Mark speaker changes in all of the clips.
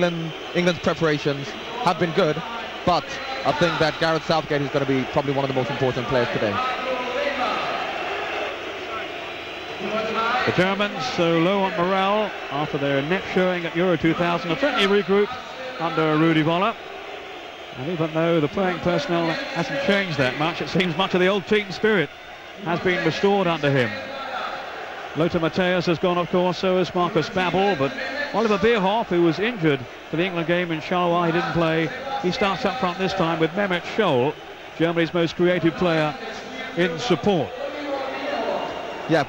Speaker 1: England's preparations have been good, but I think that Gareth Southgate is going to be probably one of the most important players today.
Speaker 2: The Germans so low on morale after their net showing at Euro 2000, a friendly regroup under Rudi Völler. And even though the playing personnel hasn't changed that much, it seems much of the old team spirit has been restored under him. Lothar Matthäus has gone, of course, so has Marcus Babbel, but Oliver Bierhoff, who was injured for the England game in Charleroi, he didn't play. He starts up front this time with Mehmet Scholl, Germany's most creative player, in support.
Speaker 1: Yeah,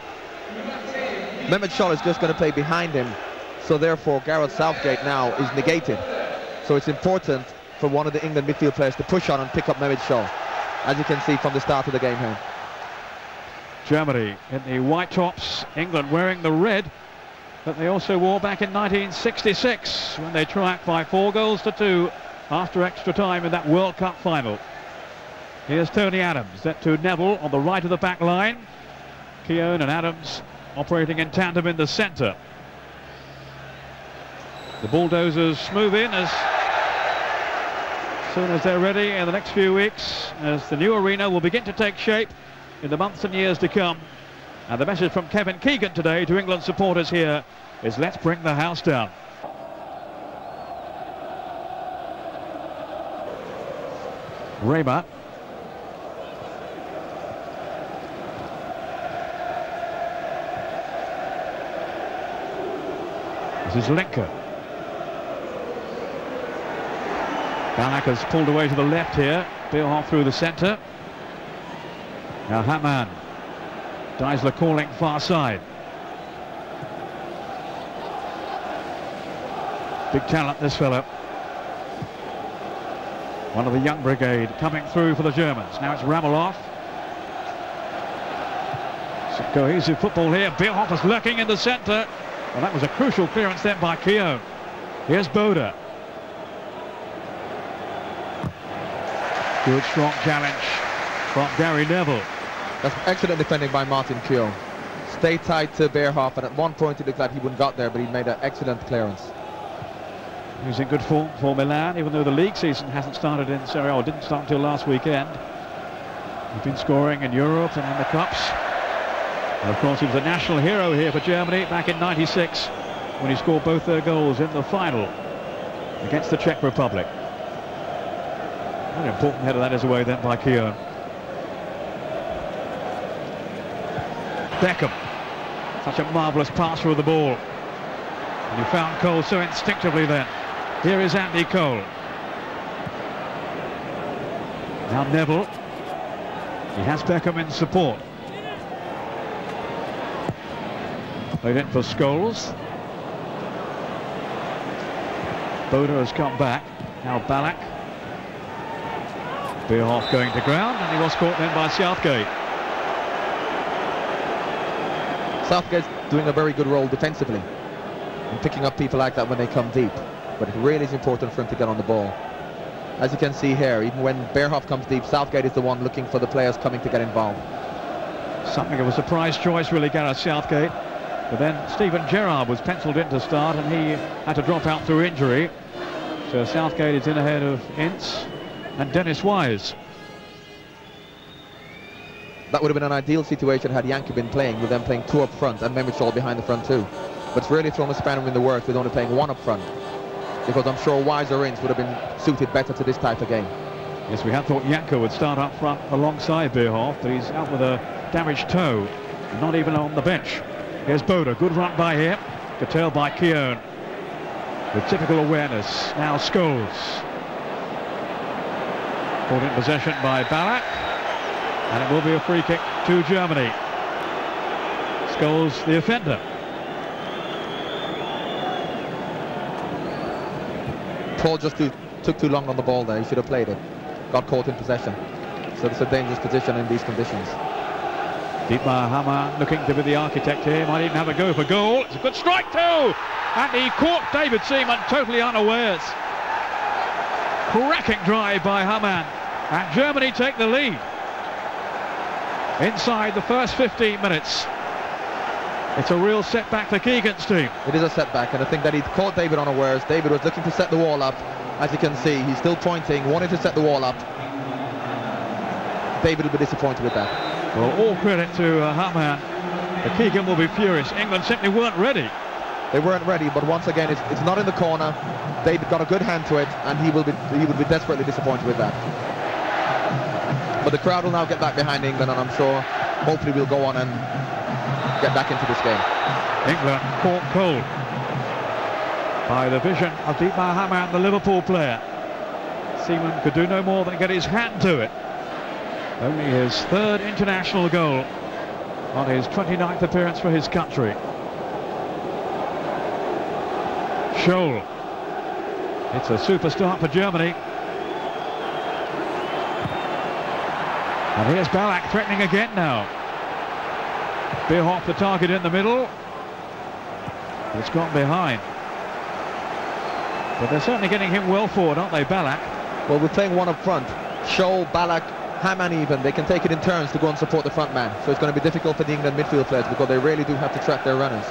Speaker 1: Mehmet Scholl is just going to play behind him, so therefore Gareth Southgate now is negated. So it's important for one of the England midfield players to push on and pick up Mehmet Scholl, as you can see from the start of the game here.
Speaker 2: Germany in the white tops, England wearing the red that they also wore back in 1966 when they triumphed by 4-2 after extra time in that World Cup final. Here's Tony Adams, set to Neville on the right of the back line. Keown and Adams operating in tandem in the centre. The Bulldozers move in as soon as they're ready in the next few weeks, as the new arena will begin to take shape in the months and years to come. And the message from Kevin Keegan today to England supporters here is, let's bring the house down. Raymer. This is Linker. Ballack has pulled away to the left here. Bierhoff through the centre. Now Hamann. Deisler calling far side. Big talent, this fellow. One of the young brigade coming through for the Germans. Now it's Rameloff. Some cohesive football here. Bierhoff is lurking in the centre. Well, that was a crucial clearance then by Keown. Here's Bode. Good strong challenge from Gary Neville.
Speaker 1: That's excellent defending by Martin Keown. Stay tight to Bierhoff, and at one point it looked like he wouldn't got there, but he made an excellent clearance.
Speaker 2: He's in good form for Milan, even though the league season hasn't started in Serie A, didn't start until last weekend. He's been scoring in Europe and in the Cups. And of course he was a national hero here for Germany back in '96 when he scored both their goals in the final against the Czech Republic. An important header that is away then by Keown. Beckham, such a marvellous passer of the ball. And he found Cole so instinctively then. Here is Andy Cole. Now Neville. He has Beckham in support. Played in for Scholes. Bode has come back. Now Ballack. Bierhoff going to ground, and he was caught then by Southgate.
Speaker 1: Southgate's doing a very good role defensively and picking up people like that when they come deep, but it really is important for him to get on the ball. As you can see here, even when Bierhoff comes deep, Southgate is the one looking for the players coming to get involved.
Speaker 2: Something of a surprise choice really, Gareth Southgate, but then Steven Gerrard was penciled in to start and he had to drop out through injury, so Southgate is in ahead of Ince and Dennis Wise.
Speaker 1: That would have been an ideal situation had Yankee been playing, with them playing two up front and Mehmet Scholl behind the front too. But it's really thrown a spanner in the works with only playing one up front, because I'm sure Wise or Ince would have been suited better to this type of game.
Speaker 2: Yes, we had thought Janko would start up front alongside Bierhoff, but he's out with a damaged toe, not even on the bench. Here's Bode, good run by him, curtailed by Keown. With typical awareness, now Scholes. Caught in possession by Ballack. And it will be a free kick to Germany. Scholes, the offender.
Speaker 1: Paul just took too long on the ball there. He should have played it. Got caught in possession. So it's a dangerous position in these conditions.
Speaker 2: Dietmar Hamann looking to be the architect here. Might even have a go for goal. It's a good strike too. And he caught David Seaman totally unawares. Cracking drive by Hamann. And Germany take the lead inside the first 15 minutes. It's a real setback for Keegan's team.
Speaker 1: It is a setback, and I think that he caught David unawares. David was looking to set the wall up. As you can see, he's still pointing, wanting to set the wall up. David will be disappointed with that.
Speaker 2: Well, all credit to Haman. Keegan will be furious. England simply weren't ready.
Speaker 1: They weren't ready, but once again, it's not in the corner. David got a good hand to it, and he would be desperately disappointed with that. But the crowd will now get back behind England, and I'm sure, hopefully, we'll go on and get back into this game.
Speaker 2: England caught cold by the vision of Dietmar Hamann, the Liverpool player. Seaman could do no more than get his hand to it. Only his 3rd international goal on his 29th appearance for his country. Scholl. It's a super start for Germany. And here's Ballack threatening again now. Bierhoff the target in the middle. It's gone behind. But they're certainly getting him well forward, aren't they, Ballack?
Speaker 1: Well, we're playing one up front. Scholl, Ballack, Hamann even. They can take it in turns to go and support the front man. So it's going to be difficult for the England midfield players because they really do have to track their runners.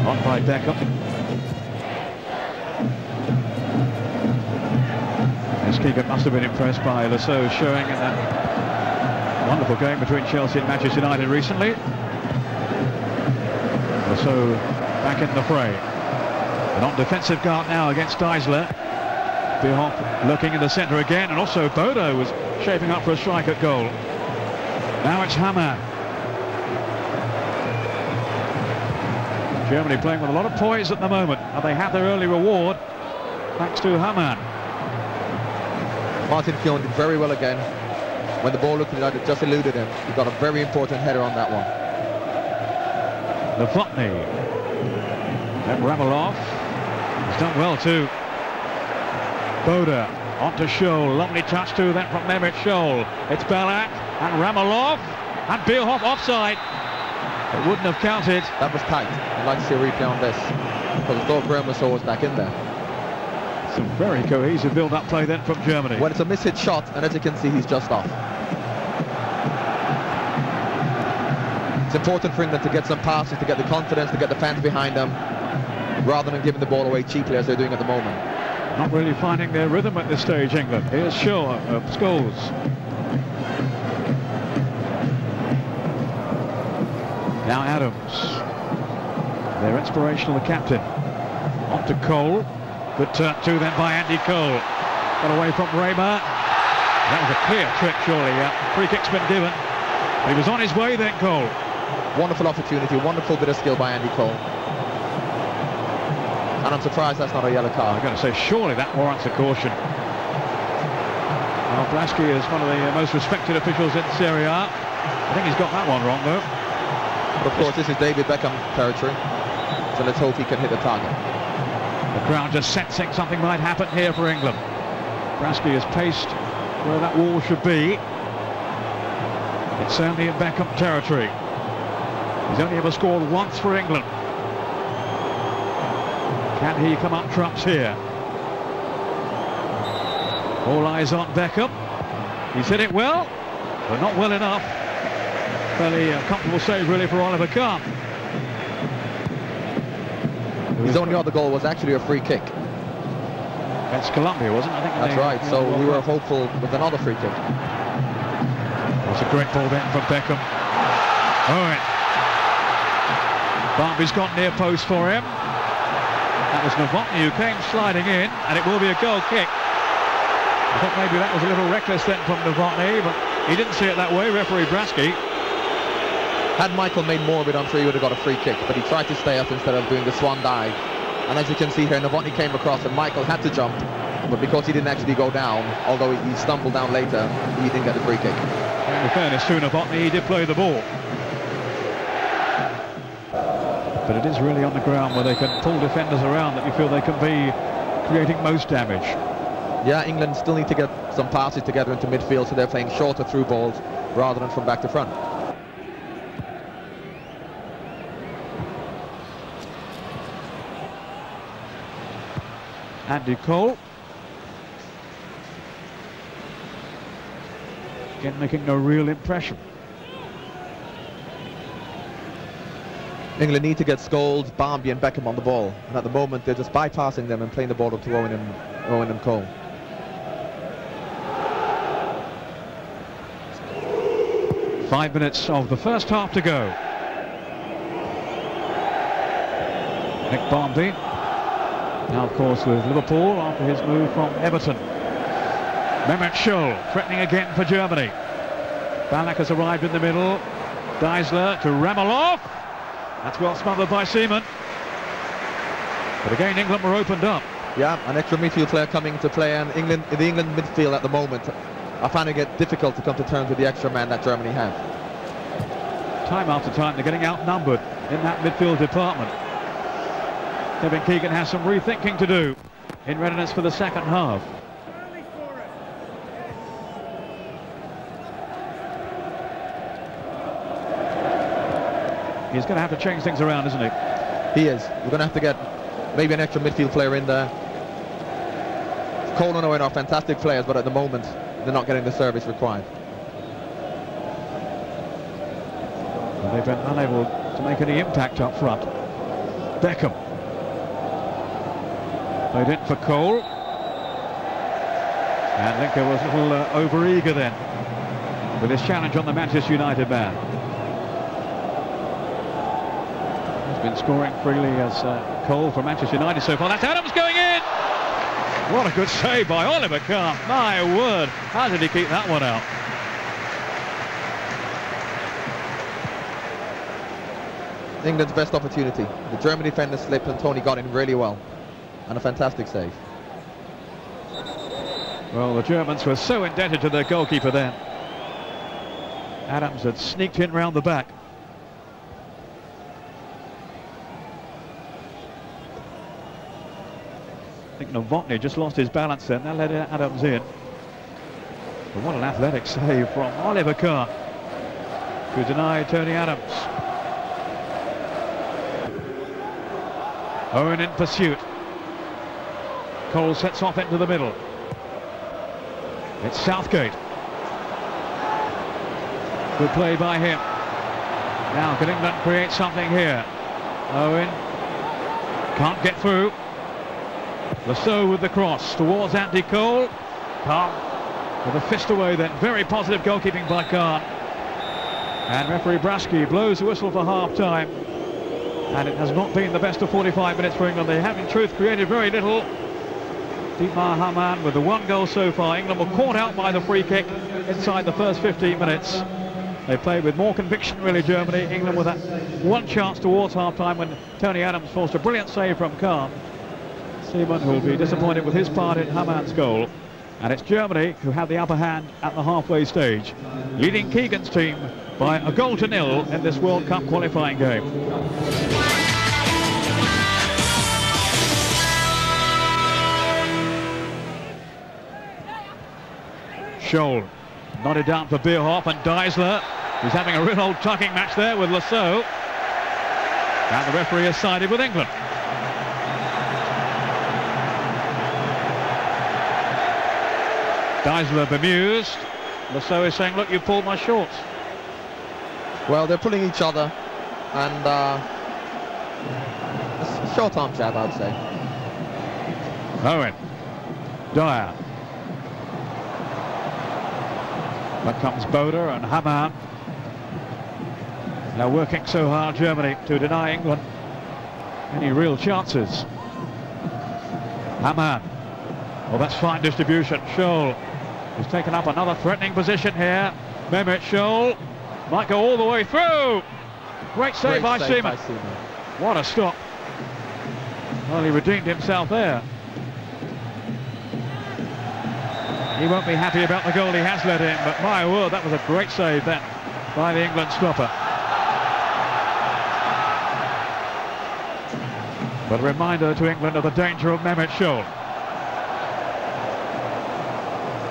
Speaker 1: On by Beckham.
Speaker 2: Yes, Keegan must have been impressed by Lasso's showing in that wonderful game between Chelsea and Manchester United recently. Lasso back in the fray. And on defensive guard now against Deisler. Bierhoff looking in the centre again, and also Bodo was shaping up for a strike at goal. Now it's Hamann. Germany playing with a lot of poise at the moment, and they have their early reward thanks to Hamann.
Speaker 1: Martin Keown did very well again. When the ball looked like it just eluded him, he got a very important header on that one.
Speaker 2: Novotny. Then Ramalov. He's done well too. Boda onto Scholl. Lovely touch too then from Mehmet Scholl. It's Ballack and Ramalov and Bierhoff offside. It wouldn't have counted.
Speaker 1: That was tight. I'd like to see a replay on this because I thought Graham was back in there.
Speaker 2: Some very cohesive build-up play then from Germany.
Speaker 1: When it's a mishit shot, and as you can see, he's just off. It's important for England to get some passes, to get the confidence, to get the fans behind them, rather than giving the ball away cheaply as they're doing at the moment.
Speaker 2: Not really finding their rhythm at this stage, England. Here's Scholes. Now Adams. Their inspirational captain. On to Cole. Good turn too then by Andy Cole. Got away from Raymer. That was a clear trick, surely. Free kick's been given. He was on his way then, Cole.
Speaker 1: Wonderful opportunity, wonderful bit of skill by Andy Cole. And I'm surprised that's not a yellow card.
Speaker 2: I'm going to say, surely that warrants a caution. Well, Blasky is one of the most respected officials in Serie A. I think he's got that one wrong, though.
Speaker 1: But of course, this is David Beckham territory. So let's hope he can hit the target.
Speaker 2: The crowd just sensing something might happen here for England. Blasky has paced where that wall should be. It's certainly in Beckham territory. He's only ever scored once for England. Can he come up trumps here? All eyes on Beckham. He's hit it well, but not well enough. Fairly comfortable save really for Oliver Kahn.
Speaker 1: His only other goal was actually a free kick.
Speaker 2: Against Colombia, wasn't it? I think
Speaker 1: that's right, so we were hopeful with another free kick.
Speaker 2: That's a great ball then from Beckham. All right. Barmby's got near post for him. That was Novotny who came sliding in, and it will be a goal kick. I thought maybe that was a little reckless then from Novotny, but he didn't see it that way, referee Brasky.
Speaker 1: Had Michael made more of it, I'm sure he would have got a free kick, but he tried to stay up instead of doing the swan dive. And as you can see here, Novotny came across and Michael had to jump, but because he didn't actually go down, although he stumbled down later, he didn't get the free kick.
Speaker 2: In fairness to Novotny, he did play the ball. But it is really on the ground where they can pull defenders around that you feel they can be creating most damage.
Speaker 1: Yeah, England still need to get some passes together into midfield, so they're playing shorter through balls rather than from back to front.
Speaker 2: Andy Cole. Again, making no real impression.
Speaker 1: England need to get Scholes, Barmby and Beckham on the ball. And at the moment, they're just bypassing them and playing the ball up to Owen and Cole.
Speaker 2: Five minutes of the first half to go. Nick Barmby, now of course with Liverpool after his move from Everton. Mehmet Scholl threatening again for Germany. Ballack has arrived in the middle. Deisler to Ramelow. That's well smothered by Seaman. But again, England were opened up.
Speaker 1: Yeah, an extra midfield player coming to play, and the England midfield at the moment are finding it difficult to come to terms with the extra man that Germany have.
Speaker 2: Time after time, they're getting outnumbered in that midfield department. Kevin Keegan has some rethinking to do in readiness for the second half. He's going to have to change things around, isn't he?
Speaker 1: He is. We're going to have to get maybe an extra midfield player in there. Cole and Owen are fantastic players, but at the moment they're not getting the service required.
Speaker 2: Well, they've been unable to make any impact up front. Beckham. Played in for Cole. And Linker was a little over-eager then with his challenge on the Manchester United man. He's been scoring freely as Cole for Manchester United so far. That's Adams going in! What a good save by Oliver Kahn. My word, how did he keep that one out?
Speaker 1: England's best opportunity. The German defender slipped and Tony got in really well. And a fantastic save.
Speaker 2: Well, the Germans were so indebted to their goalkeeper then. Adams had sneaked in round the back. I think Novotny just lost his balance then. That let Adams in. But what an athletic save from Oliver Kahn to deny Tony Adams. Owen in pursuit. Cole sets off into the middle. It's Southgate. Good play by him. Now can England create something here? Owen can't get through. Lasso with the cross towards Andy Cole. Kahn with a fist away then. Very positive goalkeeping by Kahn. And referee Brasky blows the whistle for half-time. And it has not been the best of 45 minutes for England. They have in truth created very little. Dietmar Hamann with the one goal so far. England were caught out by the free kick inside the first 15 minutes. They played with more conviction really, Germany. England with that one chance towards half-time when Tony Adams forced a brilliant save from Kahn. Seaman will be disappointed with his part in Hamann's goal. And it's Germany who have the upper hand at the halfway stage, leading Keegan's team by a 1-0 in this World Cup qualifying game. Scholl nodded down for Bierhoff and Deisler, who's having a real old tucking match there with Lasso. And the referee has sided with England. Deisler bemused. Lasso is saying, look, you pulled my shorts.
Speaker 1: Well, they're pulling each other, and a short-arm jab, I'd say.
Speaker 2: Owen. Dyer. Back comes Boda and Hamann. Now working so hard, Germany, to deny England any real chances. Hamann. Well, that's fine distribution. Scholl has taken up another threatening position here. Mehmet Scholl might go all the way through. Great save by Seaman. What a stop. Well, he redeemed himself there. He won't be happy about the goal he has let in, but my word, that was a great save then by the England stopper. But a reminder to England of the danger of Mehmet Scholl.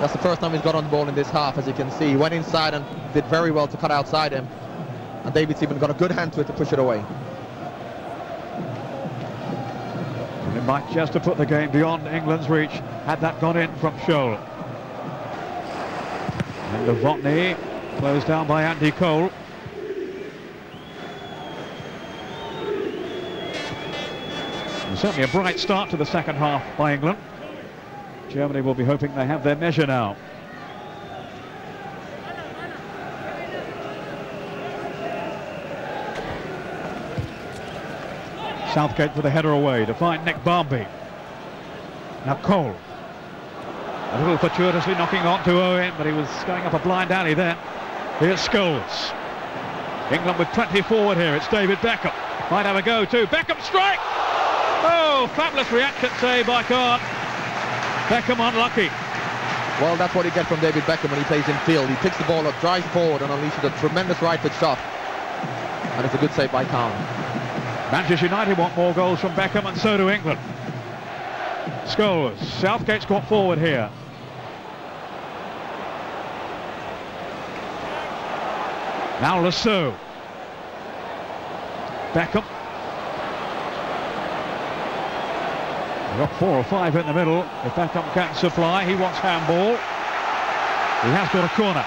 Speaker 1: That's the first time he's got on the ball in this half, as you can see. He went inside and did very well to cut outside him. And David Seaman got a good hand to it to push it away.
Speaker 2: And it might just have put the game beyond England's reach had that gone in from Scholl. And Novotny closed down by Andy Cole. Certainly a bright start to the second half by England. Germany will be hoping they have their measure now. Southgate with a header away to find Nick Barmby. Now Cole. A little fortuitously knocking on to Owen, but he was going up a blind alley then. Here's Scholes. England with 20 forward here. It's David Beckham. Might have a go too. Beckham strike! Oh, fabulous reaction save by Kahn. Beckham unlucky.
Speaker 1: Well, that's what you get from David Beckham when he plays in field. He picks the ball up, drives forward and unleashes a tremendous right-foot shot. And it's a good save by Kahn.
Speaker 2: Manchester United want more goals from Beckham, and so do England. Scholes. Southgate's got forward here. Now Lasseau. Beckham. We've got 4 or 5 in the middle. If Beckham can't supply, he wants handball. He has got a corner.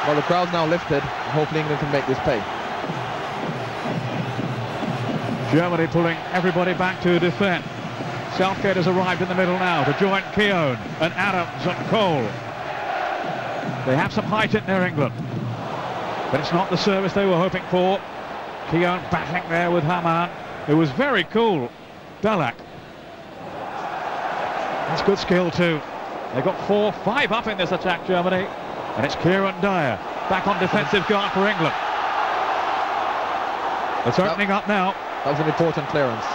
Speaker 1: Well, the crowd's now lifted. Hopefully England can make this pay.
Speaker 2: Germany pulling everybody back to defend. Southgate has arrived in the middle now to join Keown and Adams and Cole. They have some height in there, England. But it's not the service they were hoping for. Keown battling there with Hamann. It was very cool. Ballack. That's good skill too. They've got 4, 5 up in this attack, Germany. And it's Kieran Dyer back on defensive guard for England. It's opening up now.
Speaker 1: That was an important clearance.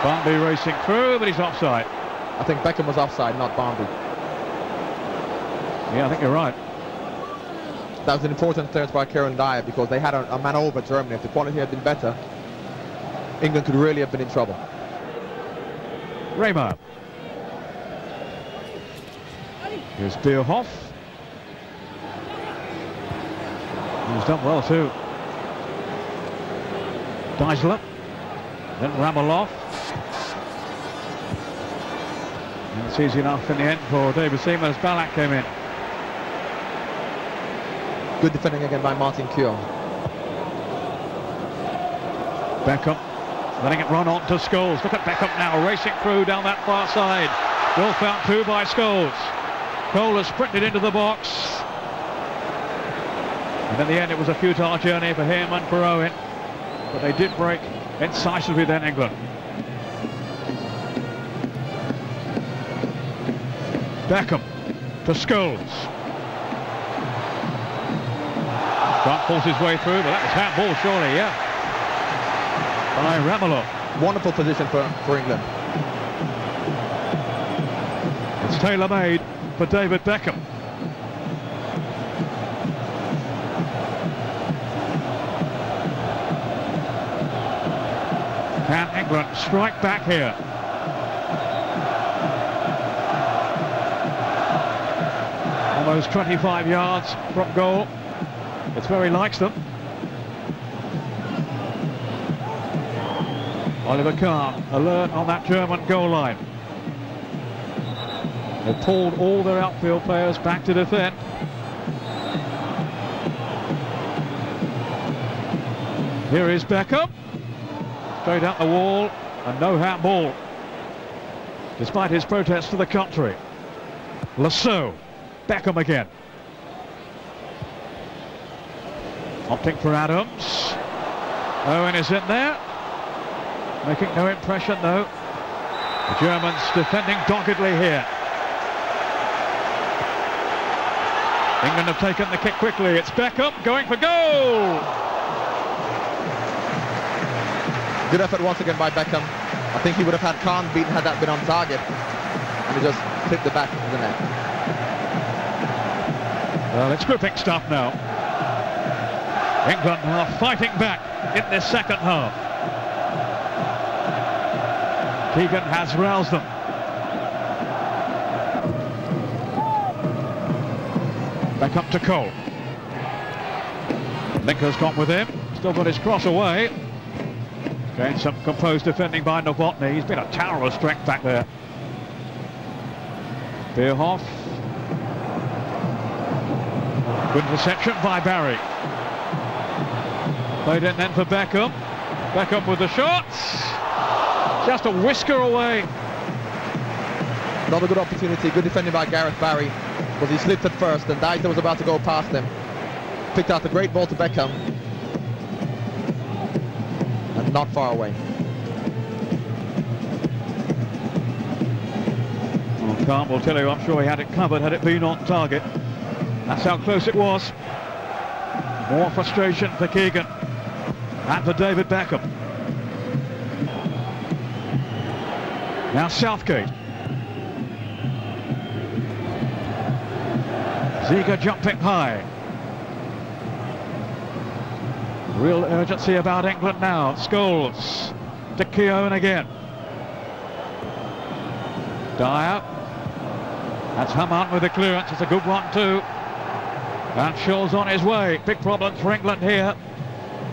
Speaker 2: Barmby racing through, but he's offside.
Speaker 1: I think Beckham was offside, not Barmby.
Speaker 2: Yeah, I think you're right.
Speaker 1: That was an important clearance by Kieran Dyer because they had a man over Germany. If the quality had been better, England could really have been in trouble.
Speaker 2: Raymer. Here's Bierhoff. He's done well too. Deisler. Then Rameloff. And it's easy enough in the end for David Seaman as Ballack came in.
Speaker 1: Good defending again by Martin Keown.
Speaker 2: Beckham letting it run on to Scholes. Look at Beckham now racing through down that far side. Well found too by Scholes. Cole has sprinted into the box. And in the end it was a futile journey for him and for Owen. But they did break incisively then, England. Beckham to Scholes. Can't force his way through, but that was handball surely, yeah. By Rameloff.
Speaker 1: Wonderful position for England.
Speaker 2: It's tailor-made for David Beckham. Can England strike back here? Almost 25 yards from goal. It's where he likes them. Oliver Kahn alert on that German goal line. They've pulled all their outfield players back to defend. Here is Beckham. Straight up the wall and no handball. Despite his protest to the contrary. Lasseau. Beckham again. Opting for Adams. Owen is in there. Making no impression though. The Germans defending doggedly here. England have taken the kick quickly. It's Beckham going for goal.
Speaker 1: Good effort once again by Beckham. I think he would have had Kahn beaten had that been on target. And he just clipped the back of the net.
Speaker 2: Well, it's gripping stuff now. England are fighting back in this second half. Keegan has roused them. Back up to Cole. Linker's got with him. Still got his cross away. Again, some composed defending by Novotny. He's been a tower of strength back there. Bierhoff. Good reception by Barry. Played in then for Beckham. Beckham with the shots. just a whisker away.
Speaker 1: Another good opportunity, good defending by Gareth Barry, because he slipped at first and Dieter was about to go past him. Picked out a great ball to Beckham. And not far away.
Speaker 2: Well, Khan will tell you, I'm sure he had it covered had it been on target. That's how close it was. More frustration for Keegan and for David Beckham. Now Southgate. Ziga jumping high. Real urgency about England now. Scholes to Keown again. Dyer. That's Hammond with the clearance. It's a good one too. And Scholes on his way. Big problems for England here.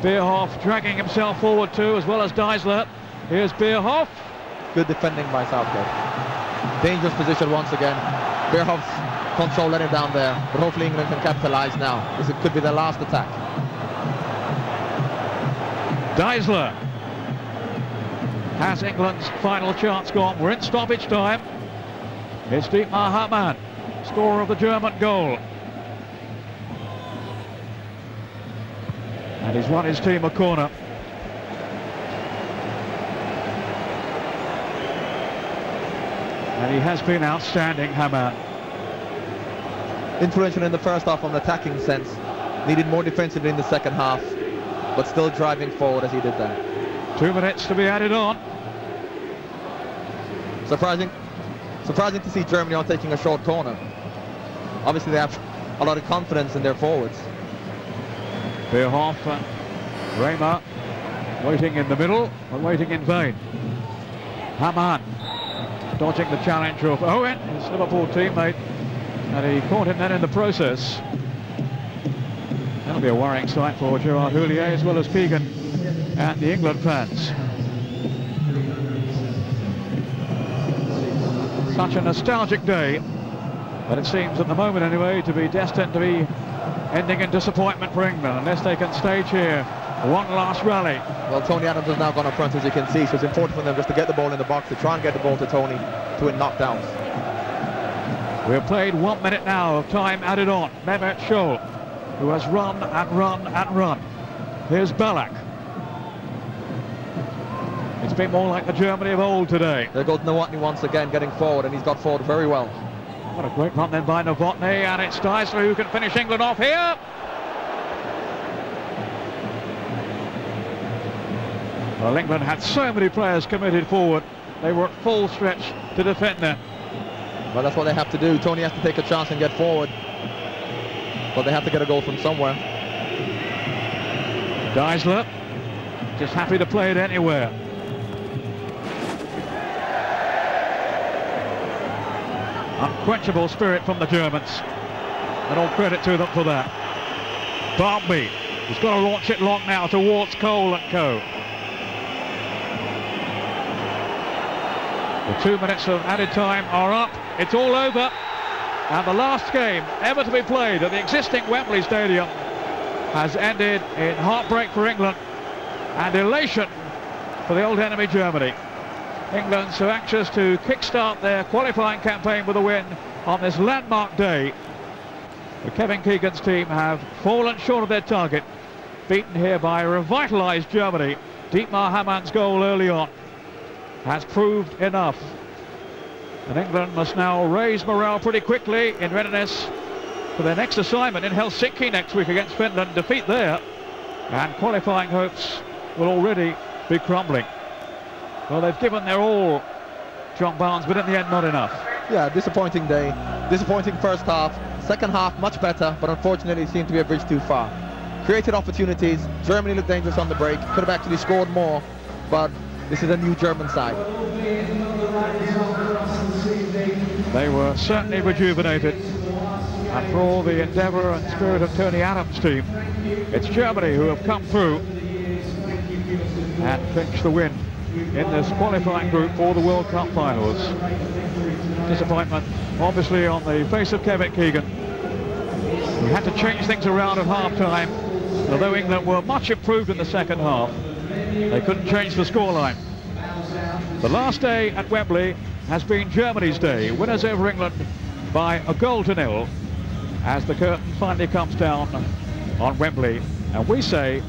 Speaker 2: Bierhoff dragging himself forward too, as well as Deisler. Here's Bierhoff.
Speaker 1: Good defending by Southgate. Dangerous position once again. Bierhoff's control let him down there, but hopefully England can capitalise now. This could be their last attack.
Speaker 2: Deisler has England's final chance gone. We're in stoppage time. It's Dietmar Hamann, scorer of the German goal. And he's won his team a corner. And he has been outstanding, Hamann.
Speaker 1: Influential in the first half from an attacking sense. Needed more defensively in the second half, but still driving forward as he did that.
Speaker 2: 2 minutes to be added on.
Speaker 1: Surprising to see Germany on taking a short corner. Obviously they have a lot of confidence in their forwards.
Speaker 2: Bierhoff and Raymer waiting in the middle, but waiting in vain. Hamann dodging the challenge of Owen, his Liverpool teammate, and he caught him then in the process. That'll be a worrying sight for Gerard Houllier as well as Keegan and the England fans. Such a nostalgic day, but it seems at the moment anyway to be destined to be ending in disappointment for England unless they can stage here one last rally.
Speaker 1: Well, Tony Adams has now gone up front, as you can see, so it's important for them just to get the ball in the box, to try and get the ball to Tony to win knockdowns.
Speaker 2: We've played 1 minute now of time added on. Mehmet Scholl, who has run and run and run. Here's Ballack. It's been more like the Germany of old today.
Speaker 1: There goes Nowotny once again, getting forward, and he's got forward very well.
Speaker 2: What a great run then by Novotny, and it's Deisler who can finish England off here. Well, England had so many players committed forward. They were at full stretch to defend them.
Speaker 1: Well, that's what they have to do. Tony has to take a chance and get forward. But they have to get a goal from somewhere.
Speaker 2: Deisler, just happy to play it anywhere. Unquenchable spirit from the Germans. And all credit to them for that. Barnby, he's got to launch it long now towards Cole and co. The 2 minutes of added time are up. It's all over. And the last game ever to be played at the existing Wembley Stadium has ended in heartbreak for England and elation for the old enemy Germany. England so anxious to kickstart their qualifying campaign with a win on this landmark day. But Kevin Keegan's team have fallen short of their target, beaten here by a revitalised Germany. Dietmar Hamann's goal early on has proved enough. And England must now raise morale pretty quickly in readiness for their next assignment in Helsinki next week against Finland. Defeat there, and qualifying hopes will already be crumbling. Well, they've given their all, John Barnes, but in the end not enough.
Speaker 1: Yeah, disappointing day. Disappointing first half. Second half much better, but unfortunately it seemed to be a bridge too far. Created opportunities. Germany looked dangerous on the break. Could have actually scored more, but this is a new German side.
Speaker 2: They were certainly rejuvenated, and for all the endeavour and spirit of Tony Adams' team, it's Germany who have come through and clinched the win in this qualifying group for the World Cup finals. Disappointment obviously on the face of Kevin Keegan. He had to change things around at half-time. Although England were much improved in the second half, they couldn't change the scoreline. The last day at Wembley has been Germany's day. Winners over England by a 1-0 as the curtain finally comes down on Wembley. And we say